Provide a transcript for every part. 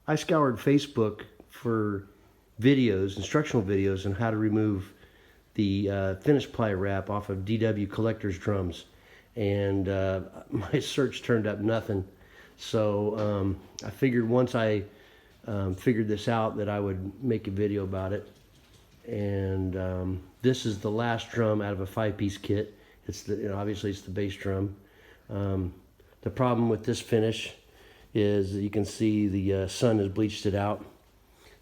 I scoured Facebook for videos, instructional videos on how to remove the FinishPly wrap off of DW Collector's drums, and my search turned up nothing. So I figured once I figured this out that I would make a video about it. And this is the last drum out of a 5-piece kit. It's the, obviously it's the bass drum. The problem with this finish is that you can see the sun has bleached it out.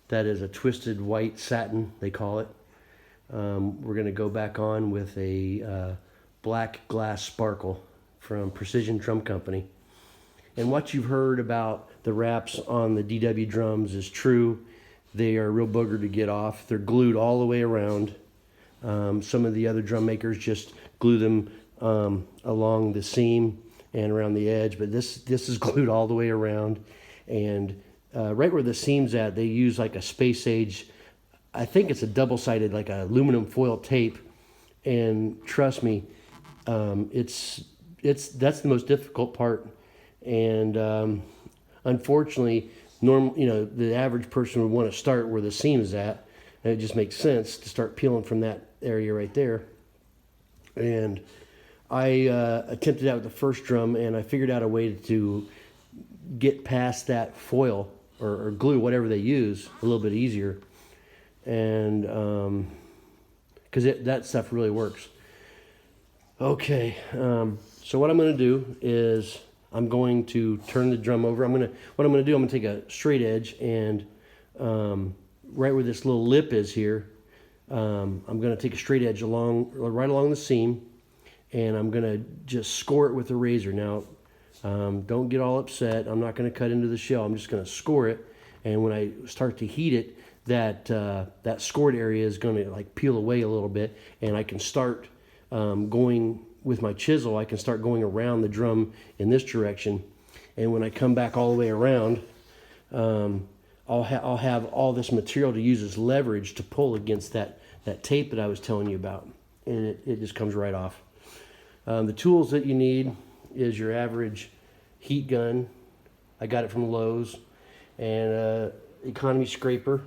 That is a twisted white satin, they call it. We're going to go back on with a black glass sparkle from Precision Drum Company. And what you've heard about the wraps on the DW drums is true. They are a real booger to get off. They're glued all the way around. Some of the other drum makers just glue them along the seam and around the edge, but this is glued all the way around. And right where the seam's at, they use like a space age, I think it's a double-sided, like a aluminum foil tape. And trust me, that's the most difficult part. And unfortunately, the average person would want to start where the seam is at, and it just makes sense to start peeling from that area right there. And I attempted that with the first drum, and I figured out a way to get past that foil or glue, whatever they use, a little bit easier. And because that stuff really works. Okay, so what I'm going to do is I'm going to turn the drum over. What I'm going to do, I'm going to take a straight edge, and right where this little lip is here, I'm going to take a straight edge right along the seam, and I'm going to just score it with a razor. Now, don't get all upset. I'm not going to cut into the shell. I'm just going to score it, and when I start to heat it, that scored area is going to like peel away a little bit, and I can start going with my chisel. I can start going around the drum in this direction, and when I come back all the way around, I'll have all this material to use as leverage to pull against that tape that I was telling you about, and it just comes right off. The tools that you need is your average heat gun. I got it from Lowe's, and economy scraper.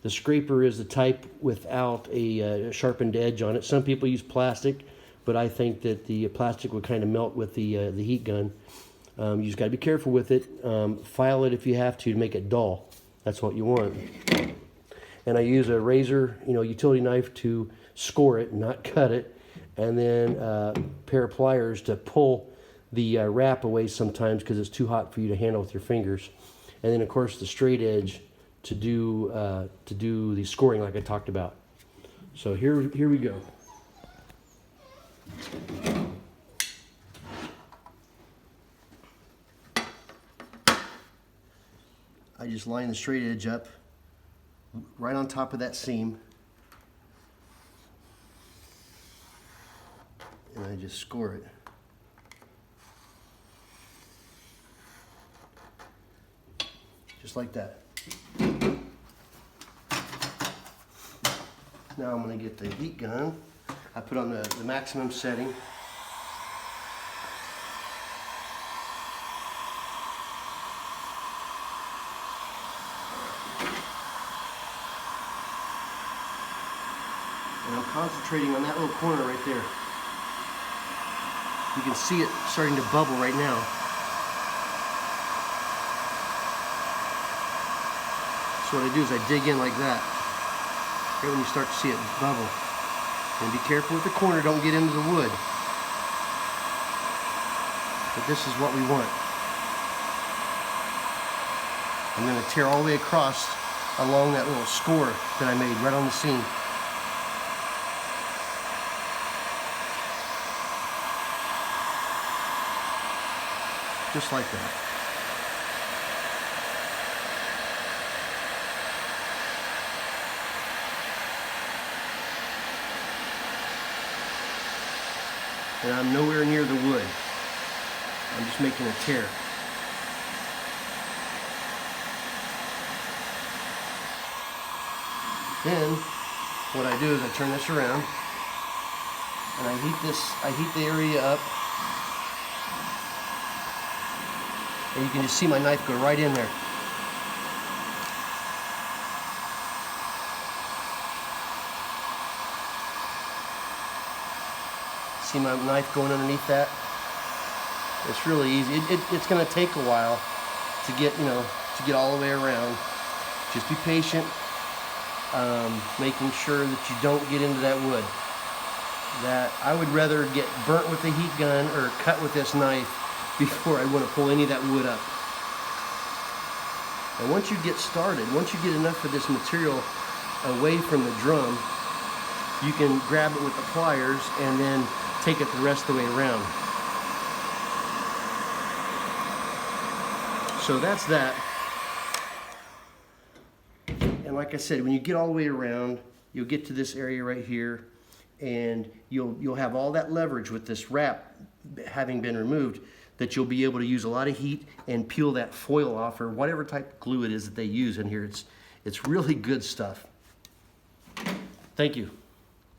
The scraper is the type without a sharpened edge on it. Some people use plastic, but I think that the plastic would kind of melt with the heat gun. You just got to be careful with it. File it if you have to make it dull. That's what you want. And I use a razor, utility knife to score it, not cut it. And then a pair of pliers to pull the wrap away sometimes because it's too hot for you to handle with your fingers. And then of course the straight edge to do the scoring like I talked about. So here we go. I just line the straight edge up right on top of that seam, and I just score it. Just like that. Now I'm going to get the heat gun. I put on the maximum setting. And I'm concentrating on that little corner right there. You can see it starting to bubble right now. So what I do is I dig in like that. Right when you start to see it bubble. And be careful with the corner, don't get into the wood. But this is what we want. I'm going to tear all the way across along that little score that I made right on the seam. Just like that. And I'm nowhere near the wood. I'm just making a tear. Then what I do is I turn this around and I heat the area up, And you can just see my knife go right in there. See my knife going underneath that? It's really easy. It's going to take a while to get, to get all the way around. Just be patient, making sure that you don't get into that wood. That I would rather get burnt with a heat gun or cut with this knife before I want to pull any of that wood up. And once you get started, once you get enough of this material away from the drum, you can grab it with the pliers and then take it the rest of the way around. So that's that. And like I said, when you get all the way around, you'll get to this area right here, and you'll have all that leverage with this wrap having been removed, that you'll be able to use a lot of heat and peel that foil off, or whatever type of glue it is that they use in here. It's really good stuff. Thank you.